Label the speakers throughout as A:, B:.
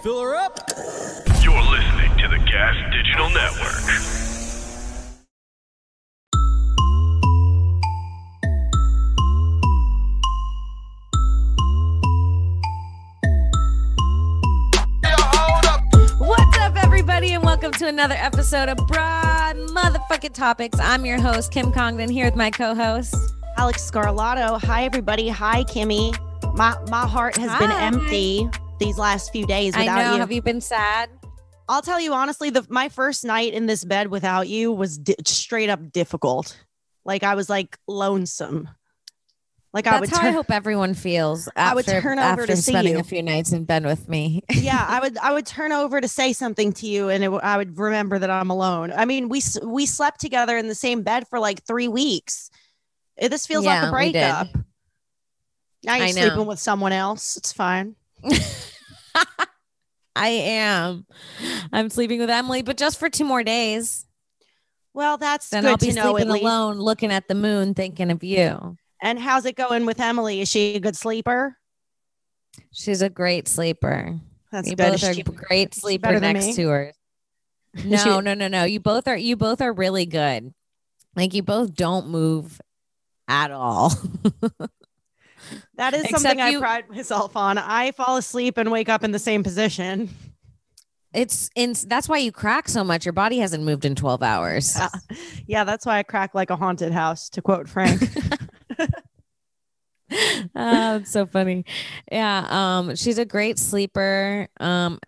A: Fill her up.
B: You're listening to the Gas Digital Network.
C: What's up, everybody, and welcome to another episode of Broad Motherfucking Topics. I'm your host, Kim Congdon, here with my co-host,
D: Alex Scarlato. Hi, everybody. Hi, Kimmy. My heart has been empty these last few days without
C: I know.
D: you.
C: Have you been sad?
D: I'll tell you honestly, my first night in this bed without you was straight up difficult. Like I was like lonesome. Like
C: That's how I hope everyone feels.
D: I would turn over to see
C: spending
D: you.
C: a few nights in bed with me.
D: Yeah, I would turn over to say something to you, and I would remember that I'm alone. I mean, we slept together in the same bed for like 3 weeks. This feels like a breakup. Now you're sleeping with someone else. It's fine.
C: I am. I'm sleeping with Emily, but just for 2 more days.
D: Well, that's
C: then
D: good
C: I'll be
D: to know.
C: sleeping alone, looking at the moon, thinking of you.
D: And how's it going with Emily? Is she a good sleeper?
C: She's a great sleeper.
D: That's
C: you
D: good.
C: both are great sleeper next to her. No. You both are really good. Like you both don't move at all.
D: That is something I pride myself on. I fall asleep and wake up in the same position.
C: That's why you crack so much. Your body hasn't moved in 12 hours.
D: Yeah, that's why I crack like a haunted house, to quote Frank.
C: Oh, it's so funny. Yeah. She's a great sleeper.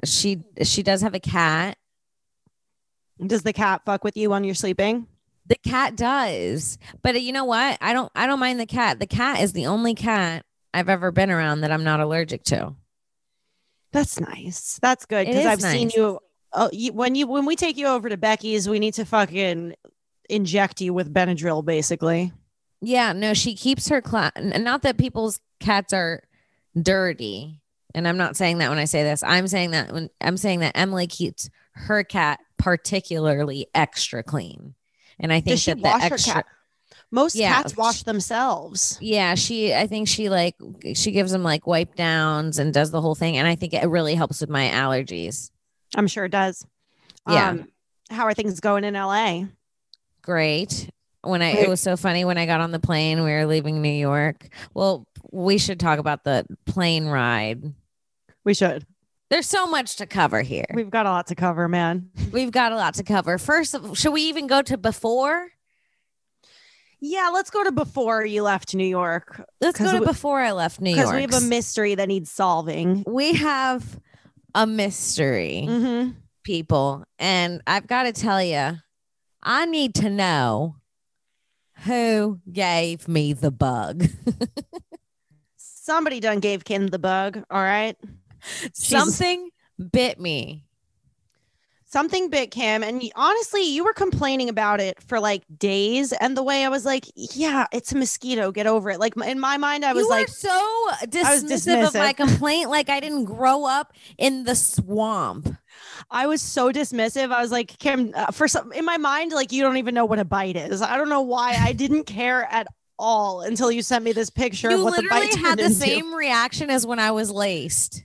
C: She does have a cat.
D: Does the cat fuck with you when you're sleeping?
C: The cat does. But you know what? I don't mind the cat. The cat is the only cat I've ever been around that I'm not allergic to.
D: That's nice. That's good. Because I've seen you. When we take you over to Becky's, we need to fucking inject you with Benadryl, basically.
C: Yeah, no, she keeps her not that people's cats are dirty. And I'm not saying that when I say this. I'm saying that Emily keeps her cat particularly extra clean. And I think that the extra cat?
D: Most cats wash themselves.
C: Yeah, I think she gives them like wipe downs and does the whole thing. And I think it really helps with my allergies.
D: I'm sure it does.
C: Yeah.
D: How are things going in LA?
C: Great. It was so funny when I got on the plane, we were leaving New York. Well, we should talk about the plane ride.
D: We should.
C: There's so much to cover here.
D: We've got a lot to cover, man.
C: We've got a lot to cover. First, should we even go to before?
D: Yeah, let's go to before you left New York.
C: Let's go to before I left New York.
D: Because we have a mystery that needs solving.
C: We have a mystery, people. And I've got to tell you, I need to know who gave me the bug.
D: Somebody done gave Kim the bug. All right.
C: Something bit me.
D: Something bit Kim. And honestly, you were complaining about it for like days. And the way I was like, yeah, it's a mosquito. Get over it. Like in my mind, I was like,
C: so dismissive of my complaint. Like I didn't grow up in the swamp.
D: I was so dismissive. I was like, Kim, in my mind, like, you don't even know what a bite is. I don't know why I didn't care at all until you sent me this picture of what the bite turned into. You literally had the
C: same reaction as when I was laced.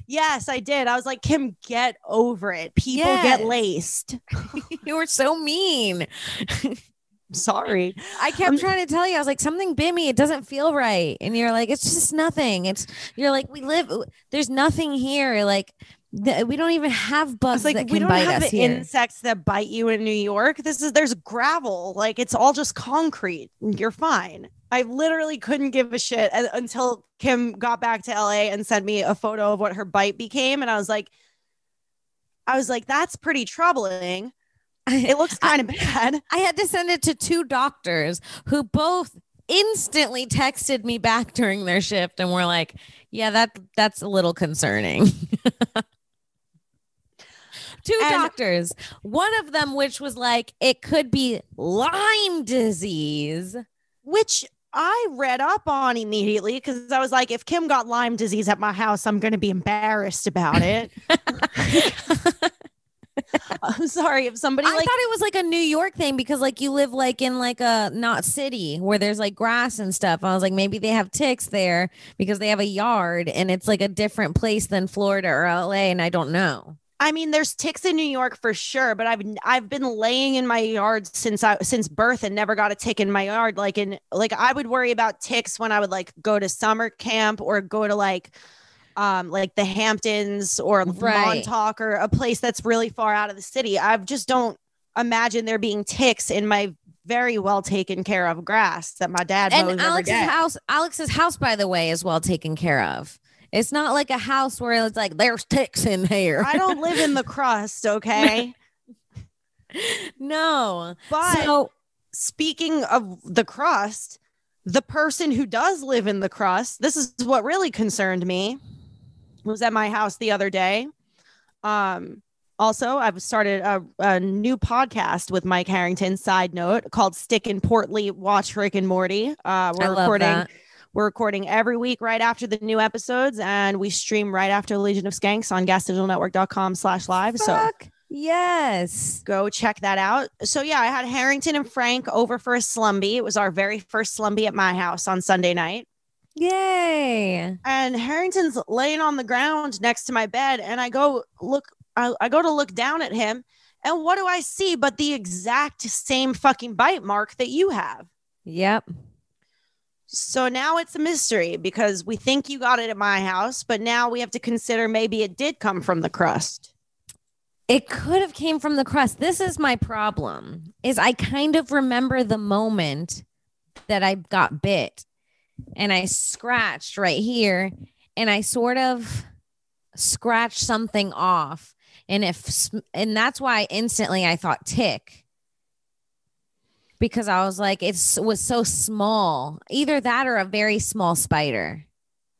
D: Yes, I did. I was like, Kim, get over it. People get laced.
C: You were so mean.
D: Sorry.
C: I kept trying to tell you. I was like, something bit me. It doesn't feel right. And you're like, it's just nothing. You're like, there's nothing here. Like, we don't even have bugs that can bite us here. We don't have the
D: insects that bite you in New York. There's gravel. Like, it's all just concrete. You're fine. I literally couldn't give a shit until Kim got back to LA and sent me a photo of what her bite became. And I was like, that's pretty troubling. It looks kind of bad.
C: I had to send it to 2 doctors who both instantly texted me back during their shift and were like, yeah, that's a little concerning. 2 doctors, one of them which was like, it could be Lyme disease,
D: which I read up on immediately because I was like, if Kim got Lyme disease at my house, I'm going to be embarrassed about it. I'm sorry if somebody
C: I thought it was like a New York thing because like you live like in like a not city where there's like grass and stuff. I was like, maybe they have ticks there because they have a yard and it's like a different place than Florida or LA. And I don't know.
D: I mean, there's ticks in New York for sure, but I've been laying in my yard since birth and never got a tick in my yard. Like I would worry about ticks when I would like go to summer camp or go to like the Hamptons or Montauk or a place that's really far out of the city. I just don't imagine there being ticks in my very well taken care of grass that my dad mows every day.
C: Alex's house, by the way, is well taken care of. It's not like a house where it's like there's ticks in here.
D: I don't live in the crust, okay?
C: No.
D: But speaking of the crust, the person who does live in the crust, this is what really concerned me. Was at my house the other day. Also, I've started a new podcast with Mike Harrington, side note, called Stick and Portly Watch Rick and Morty. We're recording every week right after the new episodes, and we stream right after Legion of Skanks on gasdigitalnetwork.com/live. So
C: yes,
D: go check that out. So yeah, I had Harrington and Frank over for a slumby. It was our very first slumby at my house on Sunday night.
C: Yay.
D: And Harrington's laying on the ground next to my bed, and I go to look down at him, and what do I see but the exact same fucking bite mark that you have?
C: Yep.
D: So now it's a mystery because we think you got it at my house, but now we have to consider maybe it did come from the crust.
C: It could have came from the crust. This is my problem, is I kind of remember the moment that I got bit. And I scratched right here and I sort of scratched something off. And that's why instantly I thought tick, because I was like, it was so small, either that or a very small spider.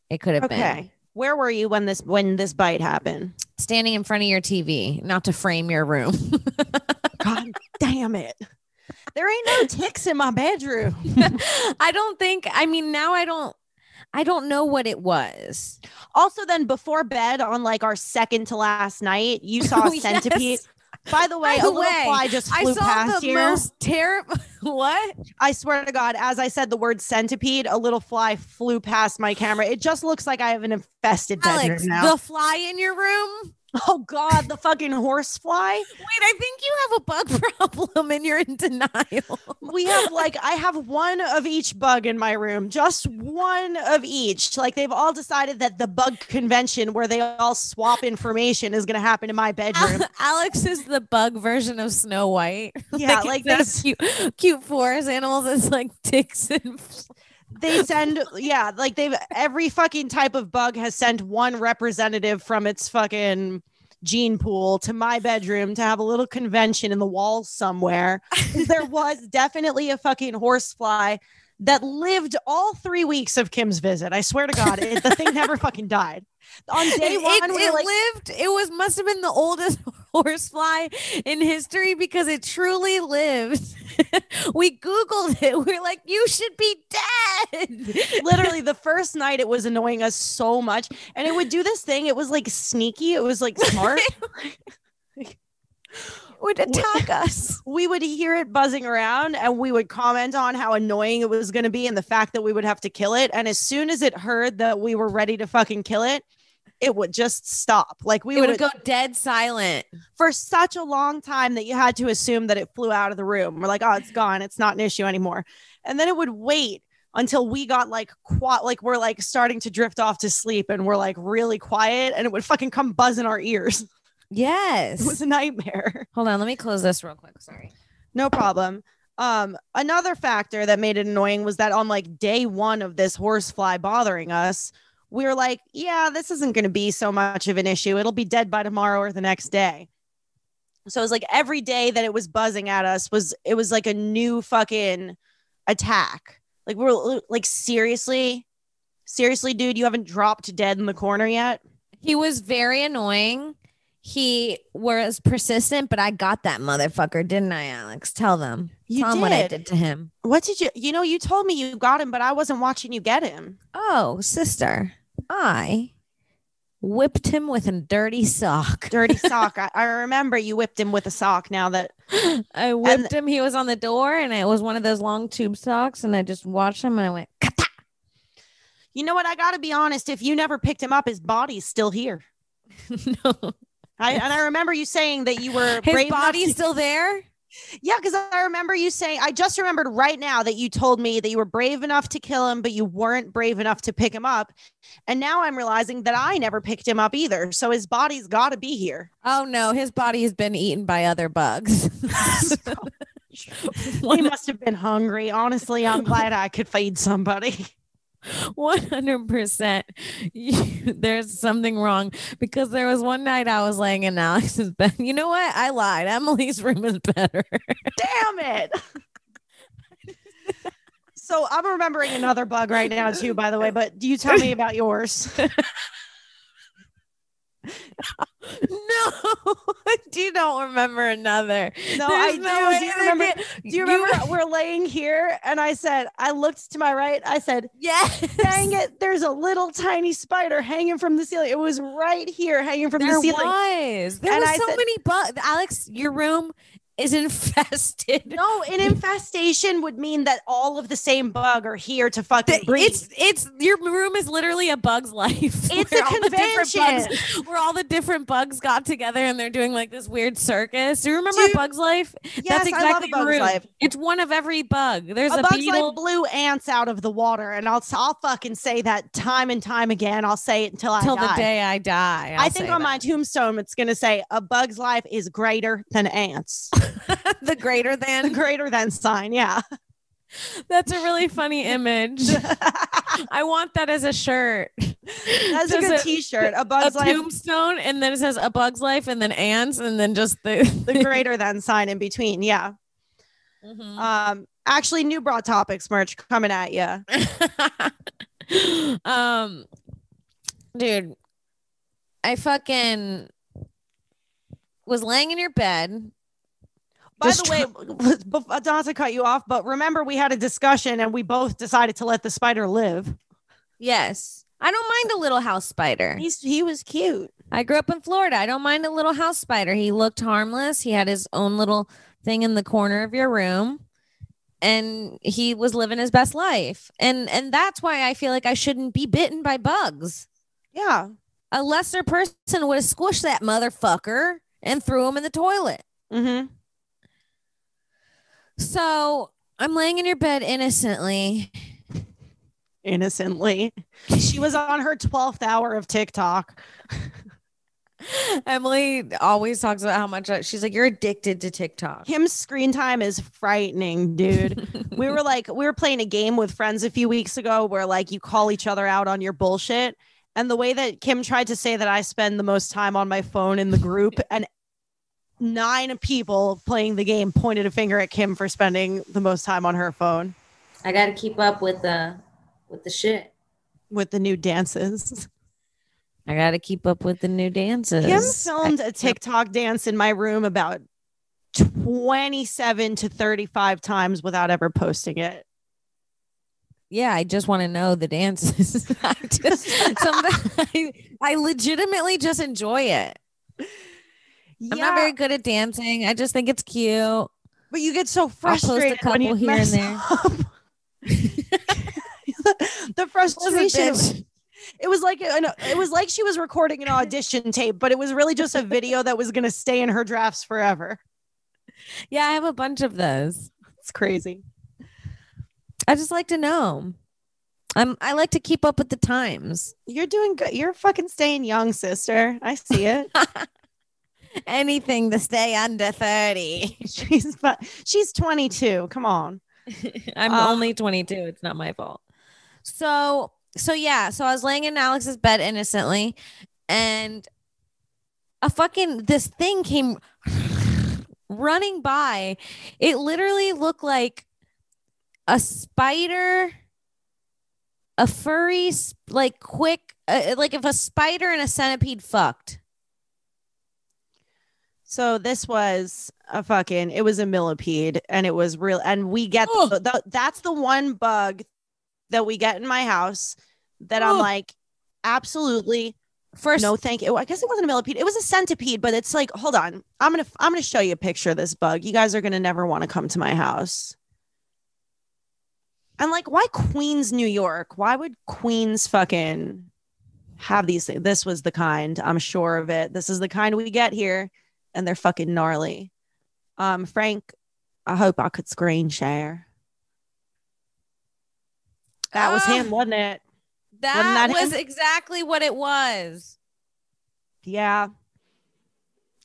C: It could have been.
D: Okay. Where were you when this bite happened?
C: Standing in front of your TV, not to frame your room.
D: God damn it. There ain't no ticks in my bedroom.
C: I don't know what it was.
D: Also, then before bed on like our second to last night, you saw a centipede. Yes. By the way, a little fly just flew past here.
C: Most terrible. What?
D: I swear to God, as I said the word centipede, a little fly flew past my camera. It just looks like I have an infested bedroom now.
C: The fly in your room?
D: Oh God, the fucking horse fly.
C: Wait, I think you have a bug problem and you're in denial.
D: I have one of each bug in my room, just one of each. Like they've all decided that the bug convention where they all swap information is going to happen in my bedroom.
C: Alex is the bug version of Snow White.
D: Yeah, like this
C: cute forest animals. It's like ticks and
D: they send, yeah, like every fucking type of bug has sent one representative from its fucking gene pool to my bedroom to have a little convention in the walls somewhere. There was definitely a fucking horsefly that lived all 3 weeks of Kim's visit. I swear to God, the thing never fucking died. On day one,
C: it must have been the oldest horsefly in history because it truly lived. We Googled it. We're like, you should be dead.
D: Literally, the first night it was annoying us so much. And it would do this thing. It was like sneaky. It was like smart.
C: Would attack us.
D: We would hear it buzzing around and we would comment on how annoying it was going to be and the fact that we would have to kill it. And as soon as it heard that we were ready to fucking kill it, it would just stop. Like we would
C: go dead silent
D: for such a long time that you had to assume that it flew out of the room. We're like, oh, it's gone. It's not an issue anymore. And then it would wait until we got like we're like starting to drift off to sleep and we're like really quiet and it would fucking come buzz in our ears.
C: Yes.
D: It was a nightmare.
C: Hold on. Let me close this real quick. Sorry.
D: No problem. Another factor that made it annoying was that on like day one of this horsefly bothering us, we were like, yeah, this isn't going to be so much of an issue. It'll be dead by tomorrow or the next day. So it was like every day that it was buzzing at us was like a new fucking attack. Like we're like, seriously, dude, you haven't dropped dead in the corner yet?
C: He was very annoying. He was persistent, but I got that motherfucker, didn't I, Alex? Tell them. Tell them what I did to him.
D: What did you? You told me you got him, but I wasn't watching you get him.
C: Oh, sister, I whipped him with a dirty sock.
D: Dirty sock. I remember you whipped him with a sock. Now that
C: I whipped him, he was on the door, and it was one of those long tube socks, and I just watched him, and I went, Kata!
D: You know what? I got to be honest. If you never picked him up, his body's still here.
C: No.
D: I remember you saying that you were
C: His
D: brave
C: body's still there?
D: Yeah, because I remember you saying, I just remembered right now that you told me that you were brave enough to kill him, but you weren't brave enough to pick him up. And now I'm realizing that I never picked him up either. So his body's got to be here.
C: Oh, no. His body has been eaten by other bugs.
D: He must have been hungry. Honestly, I'm glad I could feed somebody.
C: 100%. There's something wrong, because there was one night I was laying in Alex's bed. You know what? I lied. Emily's room is better.
D: Damn it. So I'm remembering another bug right now too, by the way, but do you tell me about yours?
C: No, you don't remember another.
D: No,
C: There's
D: I do.
C: no way
D: Do you remember?
C: that
D: Do you remember we're laying here and I said, I looked to my right. I said,
C: yes.
D: dang it, there's a little tiny spider hanging from the ceiling. It was right here hanging from the ceiling.
C: There was so many bugs. Alex, your room is infested.
D: No, an infestation would mean that all of the same bug are here to fucking breed.
C: It's your room is literally a bug's life.
D: It's a convention
C: where all the different bugs got together and they're doing like this weird circus. Do you remember
D: Dude,
C: Bug's Life?
D: Yes,
C: That's exactly
D: I love a Bug's
C: room.
D: Life.
C: It's one of every bug. There's a
D: Bug's
C: beetle.
D: Life blew ants out of the water, and I'll fucking say that time and time again. I'll say it until
C: the day I die.
D: I think on my tombstone it's gonna say A Bug's Life is greater than ants.
C: the greater than
D: sign. Yeah.
C: That's a really funny image. I want that as a shirt.
D: That's a good t-shirt. A Bug's Life
C: tombstone, and then it says A Bug's Life, and then ants, and then just the
D: greater than sign in between. Yeah.
C: Mm-hmm.
D: Actually, new Broad Topix merch coming at you.
C: Dude, I fucking was laying in your bed.
D: By the way, not to cut you off, but remember we had a discussion and we both decided to let the spider live.
C: Yes. I don't mind a little house spider.
D: He was cute.
C: I grew up in Florida. I don't mind a little house spider. He looked harmless. He had his own little thing in the corner of your room, and he was living his best life. And that's why I feel like I shouldn't be bitten by bugs.
D: Yeah.
C: A lesser person would have squished that motherfucker and threw him in the toilet.
D: Mm-hmm.
C: So I'm laying in your bed innocently.
D: She was on her 12th hour of TikTok.
C: Emily always talks about how much she's like, you're addicted to TikTok.
D: Kim's screen time is frightening, dude. we were playing a game with friends a few weeks ago where like you call each other out on your bullshit. And the way that Kim tried to say that I spend the most time on my phone in the group, and 9 people playing the game pointed a finger at Kim for spending the most time on her phone.
C: I got to keep up with the shit.
D: With the new dances.
C: I got to keep up with the new dances.
D: Kim filmed a TikTok dance in my room about 27 to 35 times without ever posting it.
C: Yeah, I just want to know the dances. I legitimately just enjoy it. Yeah. I'm not very good at dancing. I just think it's cute.
D: But you get so frustrated when you
C: here and there.
D: The frustration. It was like she was recording an audition tape, but it was really just a video that was going to stay in her drafts forever.
C: Yeah, I have a bunch of those.
D: It's crazy.
C: I just like to know. I like to keep up with the times.
D: You're doing good. You're fucking staying young, sister. I see it.
C: Anything to stay under 30.
D: She's 22. Come on.
C: I'm only 22. It's not my fault. So I was laying in Alex's bed innocently, and this thing came running by. It literally looked like a spider, a furry, like quick, like if a spider and a centipede fucked.
D: So this was it was a millipede, and it was real. And we get that's the one bug that we get in my house that I'm like, absolutely
C: First,
D: No, thank you. I guess it wasn't a millipede. It was a centipede, but it's like, hold on. I'm gonna show you a picture of this bug. You guys are gonna never want to come to my house. And like, why Queens, New York? Why would Queens fucking have these things? This was the kind, I'm sure of it. This is the kind we get here, and they're fucking gnarly. Frank, I hope I could screen share. That was him, wasn't it?
C: That was
D: him?
C: exactly what it was.
D: Yeah.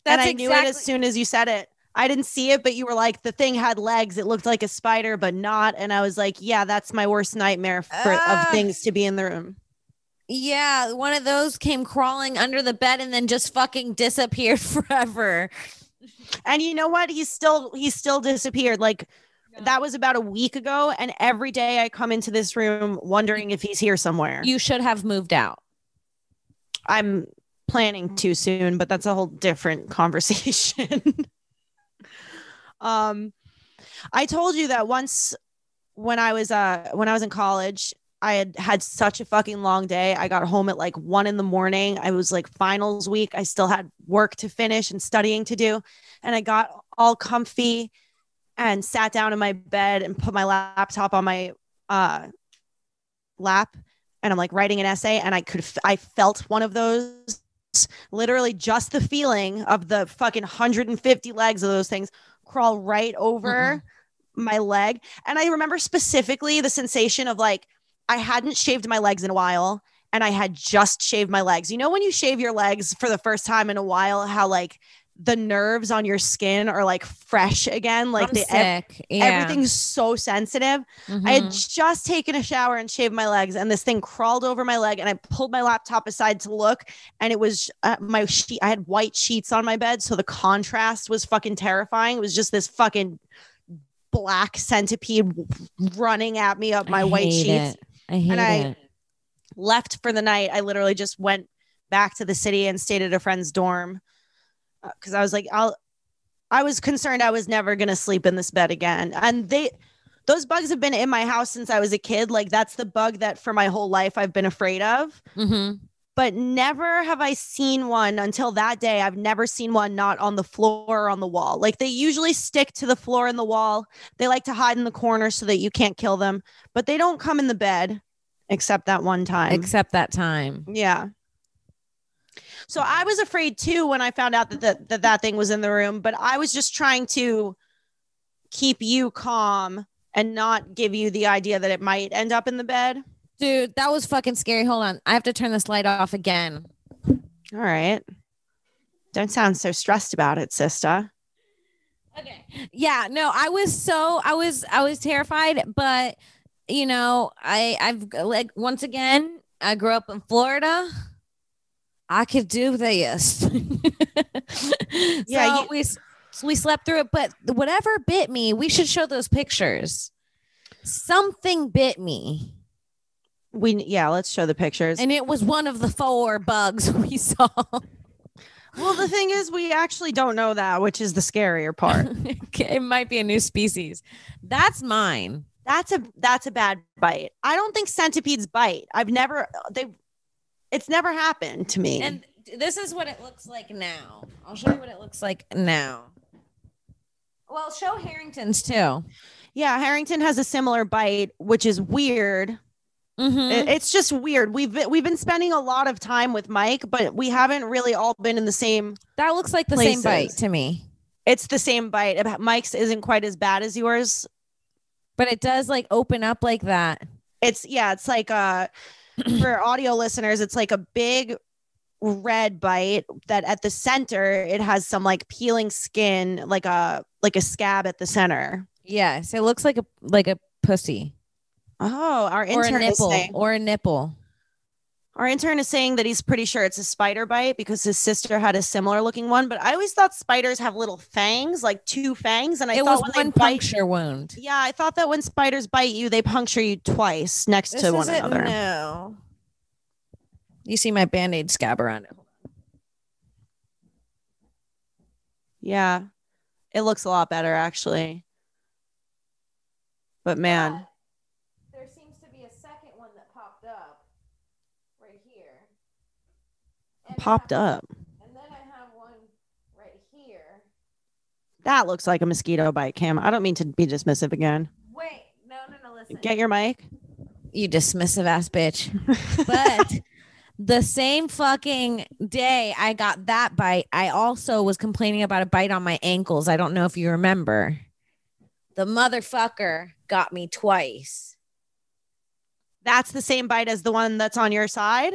C: That's
D: I knew it as soon as you said it. I didn't see it, but you were like, the thing had legs. It looked like a spider, but not. And I was like, yeah, that's my worst nightmare of things to be in the room.
C: Yeah, one of those came crawling under the bed and then just fucking disappeared forever.
D: And you know what? He's still disappeared. Like, that was about a week ago. And every day I come into this room wondering if he's here somewhere.
C: You should have moved out.
D: I'm planning to soon, but that's a whole different conversation. I told you that once when I was in college, I had such a fucking long day. I got home at like 1 a.m. I was like finals week. I still had work to finish and studying to do. And I got all comfy and sat down in my bed and put my laptop on my lap. And I'm like writing an essay, and I felt one of those, literally just the feeling of the fucking 150 legs of those things crawl right over my leg. And I remember specifically the sensation of like, I hadn't shaved my legs in a while, and I had just shaved my legs. You know, when you shave your legs for the first time in a while, how like the nerves on your skin are like fresh again. Like everything's so sensitive. I had just taken a shower and shaved my legs, and this thing crawled over my leg, and I pulled my laptop aside to look, and it was I had white sheets on my bed. So the contrast was fucking terrifying. It was just this fucking black centipede running at me up my white sheets. I left for the night. I literally just went back to the city and stayed at a friend's dorm. Because I was like, I was concerned I was never going to sleep in this bed again. And those bugs have been in my house since I was a kid. Like, that's the bug that for my whole life I've been afraid of. But never have I seen one until that day. I've never seen one not on the floor or on the wall. Like, they usually stick to the floor and the wall. They like to hide in the corner so that you can't kill them. But they don't come in the bed except that one time.
C: Except that time.
D: Yeah. So I was afraid too when I found out that thing was in the room, but I was just trying to keep you calm and not give you the idea that it might end up in the bed.
C: Dude, that was fucking scary. Hold on. I have to turn this light off again.
D: All right. Don't sound so stressed about it, sister.
C: Okay. Yeah, no, I was terrified, but you know, I've like, once again, I grew up in Florida. I could do this.
D: Yeah,
C: we slept through it, but whatever bit me, we should show those pictures. Something bit me.
D: Let's show the pictures.
C: And it was one of the 4 bugs we saw.
D: Well, the thing is, we actually don't know that, which is the scarier part.
C: It might be a new species. That's mine.
D: That's a bad bite. I don't think centipedes bite. It's never happened to me.
C: And this is what it looks like now. I'll show you what it looks like now. Well, show Harrington's too.
D: Yeah, Harrington has a similar bite, which is weird. It's just weird. We've been spending a lot of time with Mike, but we haven't really all been in the same.
C: That looks like the
D: places.
C: same bite to me.
D: It's the same bite. Mike's isn't quite as bad as yours,
C: but it does like open up like that.
D: It's like for audio listeners, it's like a big red bite that at the center it has some like peeling skin, like a scab at the center.
C: Yes, it looks like a pussy.
D: Oh, our intern
C: or a nipple.
D: Our intern is saying that he's pretty sure it's a spider bite because his sister had a similar looking one. But I always thought spiders have little fangs, like 2 fangs, and I thought
C: was one puncture wound.
D: Yeah, I thought that when spiders bite you, they puncture you twice next to one another.
C: No, you see my Band-Aid scab around it.
D: Yeah, it looks a lot better actually. But man.
C: There seems to be a second one that popped up right here.
D: popped up.
C: And then I have one right here.
D: That looks like a mosquito bite, Kim. I don't mean to be dismissive again.
C: Wait, no, listen.
D: Get your mic.
C: You dismissive ass bitch. But the same fucking day I got that bite, I also was complaining about a bite on my ankles. I don't know if you remember. The motherfucker got me twice.
D: That's the same bite as the one that's on your side?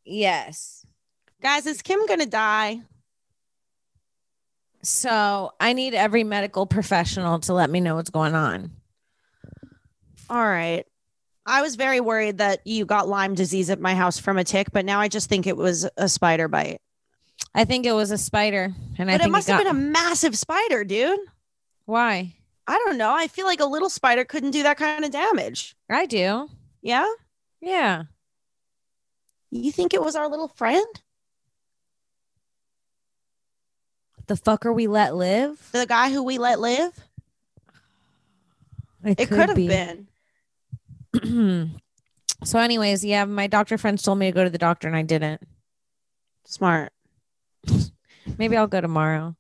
C: Yes.
D: Guys, is Kim gonna die?
C: So I need every medical professional to let me know what's going on.
D: All right. I was very worried that you got Lyme disease at my house from a tick, but now I just think it was a spider bite.
C: I think it was a spider. And
D: But it must have been a massive spider, dude.
C: Why?
D: I don't know. I feel like a little spider couldn't do that kind of damage.
C: I do.
D: Yeah?
C: Yeah.
D: You think it was our little friend?
C: The fucker we let live?
D: The guy who we let live? It could have been.
C: So anyways, yeah, my doctor friends told me to go to the doctor and I didn't.
D: Smart.
C: Maybe I'll go tomorrow.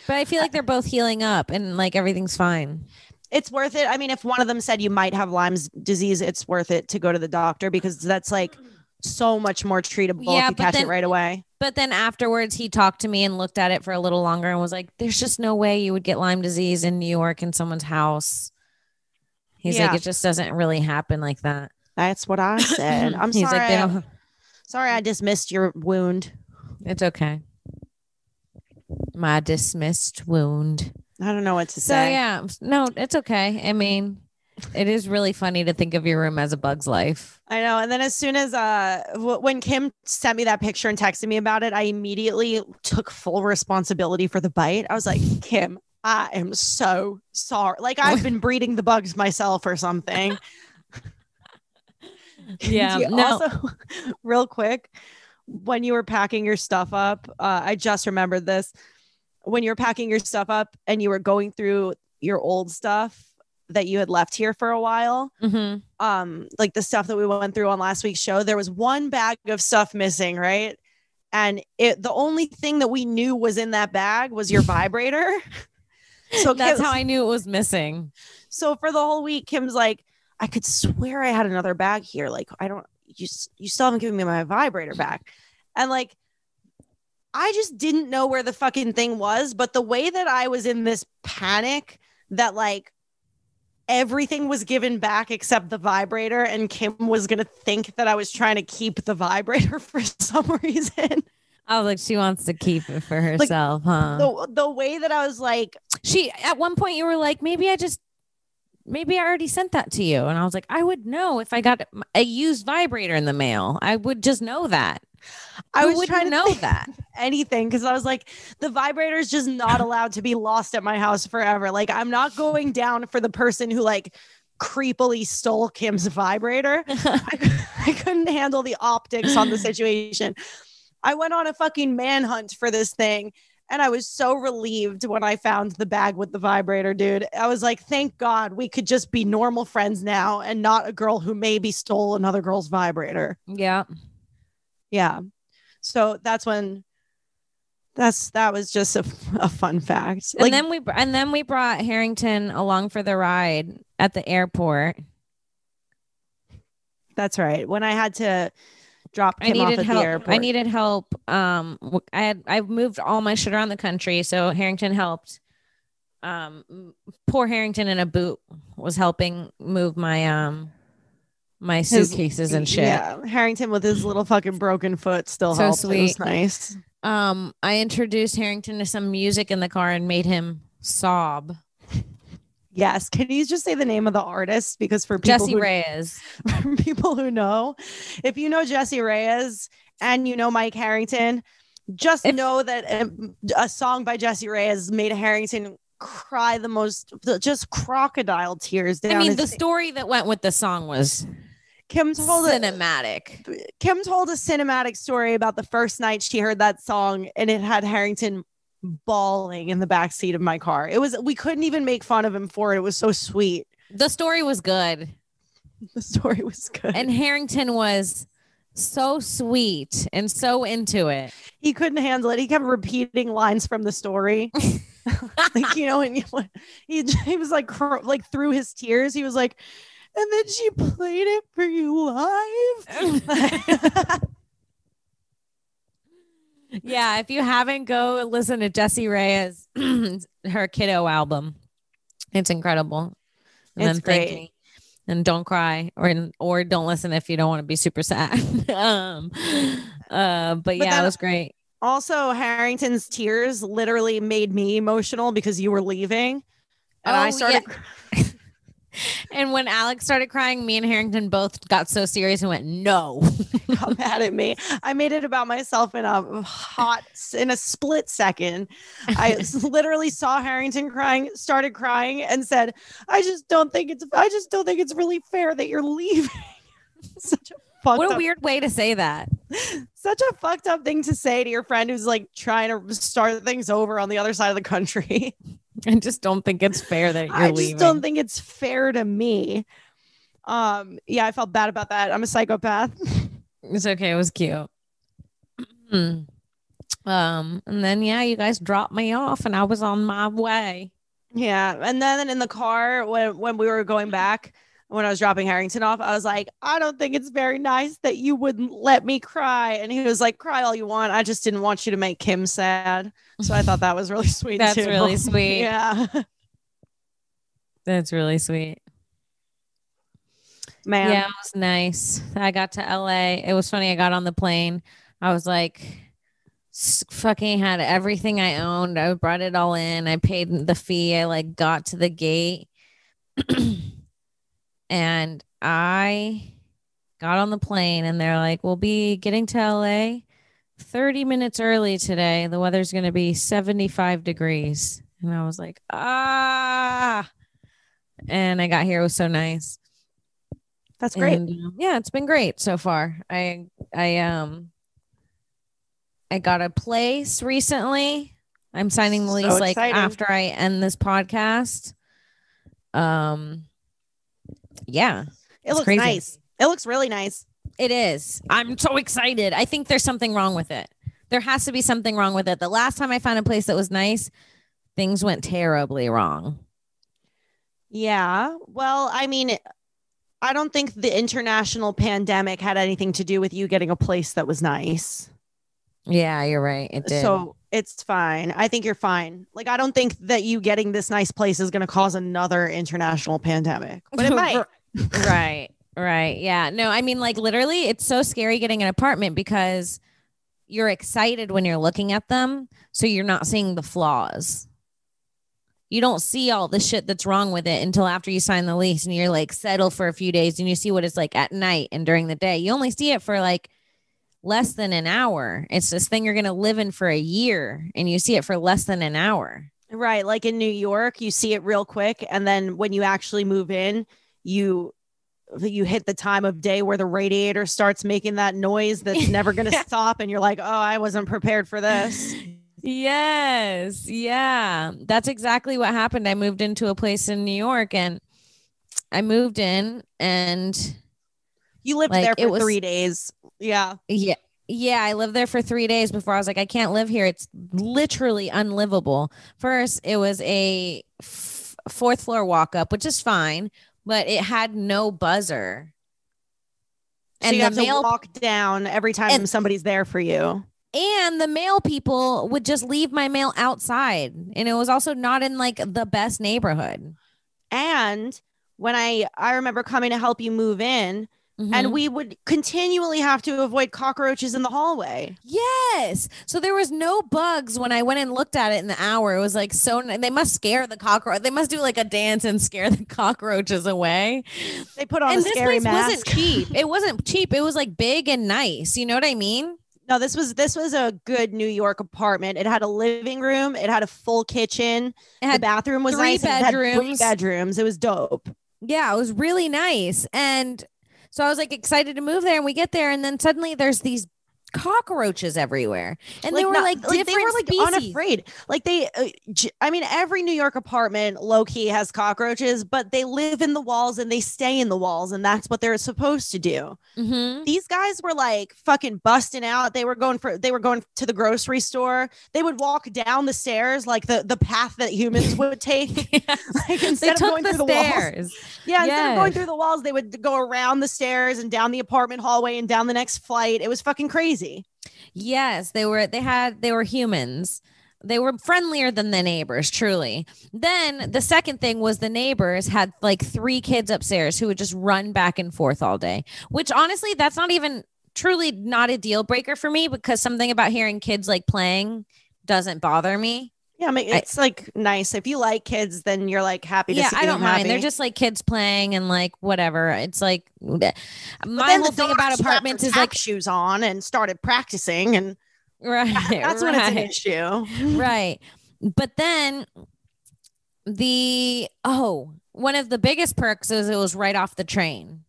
C: But I feel like they're both healing up and like everything's fine.
D: It's worth it. I mean, if one of them said you might have Lyme's disease, it's worth it to go to the doctor because that's like so much more treatable if you catch it right away.
C: But then afterwards, he talked to me and looked at it for a little longer and was like, there's just no way you would get Lyme disease in New York in someone's house. He's like, it just doesn't really happen like that.
D: That's what I said. I'm
C: He's
D: sorry.
C: Like,
D: sorry, I dismissed your wound.
C: It's okay. My dismissed wound.
D: I don't know what to say.
C: So yeah, no, it's okay. I mean, it is really funny to think of your room as a bug's life.
D: I know. And then as soon as when Kim sent me that picture and texted me about it, I immediately took full responsibility for the bite. I was like, Kim, I am so sorry. Like I've been breeding the bugs myself or something.
C: Yeah.
D: Also, real quick, when you were packing your stuff up, I just remembered this. When you were packing your stuff up and you were going through your old stuff that you had left here for a while, like the stuff that we went through on last week's show, there was one bag of stuff missing, right? And the only thing that we knew was in that bag was your vibrator. So
C: that's how I knew it was missing.
D: So for the whole week, Kim's like, I could swear I had another bag here. Like, you still haven't given me my vibrator back. And like, I just didn't know where the fucking thing was. But the way that I was in this panic that like everything was given back except the vibrator, and Kim was going to think that I was trying to keep the vibrator for some reason.
C: Oh, like she wants to keep it for herself,
D: like,
C: huh?
D: The way that I was like,
C: at one point you were like, maybe I already sent that to you. And I was like, I would know if I got a used vibrator in the mail. I would just know that.
D: I was
C: trying to know that
D: anything. Cause I was like, the vibrator is just not allowed to be lost at my house forever. Like I'm not going down for the person who like creepily stole Kim's vibrator. I couldn't handle the optics on the situation. I went on a fucking manhunt for this thing. And I was so relieved when I found the bag with the vibrator, dude. I was like, thank God we could just be normal friends now and not a girl who maybe stole another girl's vibrator.
C: Yeah.
D: Yeah. So that was just a fun fact.
C: And then we brought Harrington along for the ride at the airport.
D: That's right. When I had to drop Kim off at the airport.
C: I needed help. I moved all my shit around the country, so Harrington helped. Poor Harrington in a boot was helping move my my suitcases and shit.
D: Yeah, Harrington with his little fucking broken foot still helped. Sweet. It was nice.
C: I introduced Harrington to some music in the car and made him sob.
D: Yes. Can you just say the name of the artist? Because for people
C: Jessie Reyez.
D: For people who know, if you know Jessie Reyez and you know Mike Harrington, just know that a song by Jessie Reyez made Harrington cry just crocodile tears down.
C: I mean, the story that went with the song was
D: Kim told
C: cinematic.
D: Kim told a cinematic story about the first night she heard that song, and it had Harrington bawling in the backseat of my car. We couldn't even make fun of him for it. It was so sweet.
C: The story was good.
D: The story was good.
C: And Harrington was So sweet and so into it.
D: He couldn't handle it. He kept repeating lines from the story. Like, you know, and he was like through his tears, he was like, and then she played it for you live.
C: Yeah, if you haven't, go listen to Jessie Reyez, her Kiddo album. It's incredible. And
D: It's
C: then thank
D: great.
C: me. And don't cry or don't listen if you don't want to be super sad. But yeah, it was great.
D: Also, Harrington's tears literally made me emotional because you were leaving. And I started.
C: Yeah. And when Alex started crying, me and Harrington both got so serious and went, no.
D: Got mad at me. I made it about myself in a split second. I literally saw Harrington crying, started crying, and said, I just don't think it's really fair that you're leaving.
C: What a weird way to say that.
D: Such a fucked up thing to say to your friend who's like trying to start things over on the other side of the country.
C: I just don't think it's fair that you're leaving.
D: I just don't think it's fair to me. Yeah, I felt bad about that. I'm a psychopath.
C: It's okay. It was cute. And then yeah, you guys dropped me off and I was on my way.
D: Yeah. And then in the car when we were going back, when I was dropping Harrington off, I was like, I don't think it's very nice that you wouldn't let me cry. And he was like, cry all you want. I just didn't want you to make Kim sad. So I thought that was really sweet.
C: That's
D: too.
C: really sweet.
D: Yeah.
C: That's really sweet.
D: Man.
C: Yeah, it was nice. I got to LA. It was funny. I got on the plane. I was like, fucking had everything I owned. I brought it all in. I paid the fee. I like got to the gate. And I got on the plane and they're like, we'll be getting to LA 30 minutes early today. The weather's going to be 75 degrees. And I was like, and I got here. It was so nice.
D: That's great.
C: And, yeah, it's been great so far. I got a place recently. I'm signing the lease like after I end this podcast. Yeah,
D: it looks
C: crazy.
D: nice. It looks really nice.
C: It is. I'm so excited. I think there's something wrong with it. There has to be something wrong with it. The last time I found a place that was nice, things went terribly wrong.
D: Yeah. Well, I mean, I don't think the international pandemic had anything to do with you getting a place that was nice.
C: Yeah, you're right. It did.
D: So it's fine. I think you're fine. Like, I don't think that you getting this nice place is going to cause another international pandemic, but it might.
C: Right. Yeah. No, I mean, like literally, it's so scary getting an apartment because you're excited when you're looking at them. So you're not seeing the flaws. You don't see all the shit that's wrong with it until after you sign the lease and you're like settle for a few days and you see what it's like at night and during the day. You only see it for like less than an hour. It's this thing you're going to live in for a year and you see it for less than an hour.
D: Right. Like in New York, you see it real quick. And then when you actually move in, you hit the time of day where the radiator starts making that noise that's never going to stop. And you're like, oh, I wasn't prepared for this.
C: Yes. Yeah. That's exactly what happened. I moved into a place in New York and I moved in and
D: you lived there for 3 days. Yeah.
C: Yeah. Yeah. I lived there for 3 days before I was like, I can't live here. It's literally unlivable. First, it was a fourth floor walk up, which is fine, but it had no buzzer.
D: So and you have to walk down every time somebody's there for you.
C: And the mail people would just leave my mail outside. And it was also not in like the best neighborhood.
D: And when I remember coming to help you move in, and we would continually have to avoid cockroaches in the hallway.
C: Yes. So there was no bugs when I went and looked at it in the hour. It was like, so they must scare the cockroach. They must do like a dance and scare the cockroaches away.
D: They put on a scary mask.
C: Wasn't cheap. It wasn't cheap. It was like big and nice. You know what I mean?
D: No, this was a good New York apartment. It had a living room. It had a full kitchen. The bathroom was nice.
C: Bedrooms.
D: It had 3 bedrooms. It was dope.
C: Yeah, it was really nice. And so I was like excited to move there and we get there and then suddenly there's these cockroaches everywhere, and
D: like,
C: they were like different
D: they were like
C: species.
D: unafraid. Like I mean, every New York apartment low key has cockroaches, but they live in the walls and they stay in the walls, and that's what they're supposed to do.
C: Mm-hmm.
D: These guys were like fucking busting out. They were going to the grocery store. They would walk down the stairs like the path that humans would take. Like instead of going through the stairs. Yeah, instead of going through the walls, they would go around the stairs and down the apartment hallway and down the next flight. It was fucking crazy.
C: Yes, they were humans. They were friendlier than the neighbors, truly. Then the second thing was the neighbors had like 3 kids upstairs who would just run back and forth all day, which honestly, that's not even truly not a deal breaker for me, because something about hearing kids like playing doesn't bother me.
D: Yeah, I mean, it's like nice. If you like kids, then you're like happy to see
C: I don't
D: them
C: mind.
D: happy.
C: They're just like kids playing and like whatever. It's like my whole thing about apartments is like
D: shoes on and started practicing, and
C: right.
D: That's when it's an issue.
C: Right. But then one of the biggest perks is it was right off the train.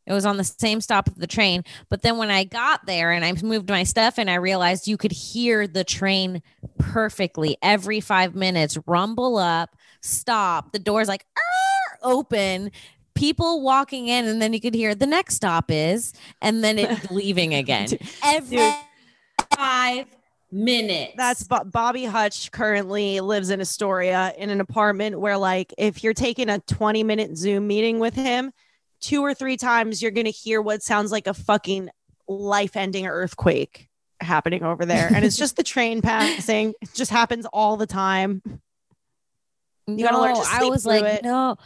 C: It was on the same stop of the train. But then when I got there and I moved my stuff and I realized you could hear the train perfectly every 5 minutes, rumble up, stop. The door's like open, people walking in, and then you could hear the next stop is, and then it's leaving again. Every 5 minutes.
D: That's Bobby Hutch currently lives in Astoria in an apartment where, like, if you're taking a 20-minute Zoom meeting with him, 2 or 3 times you're going to hear what sounds like a fucking life-ending earthquake happening over there. And it's just the train passing. It just happens all the time. You gotta learn to sleep
C: I was
D: through
C: like,
D: it.
C: no,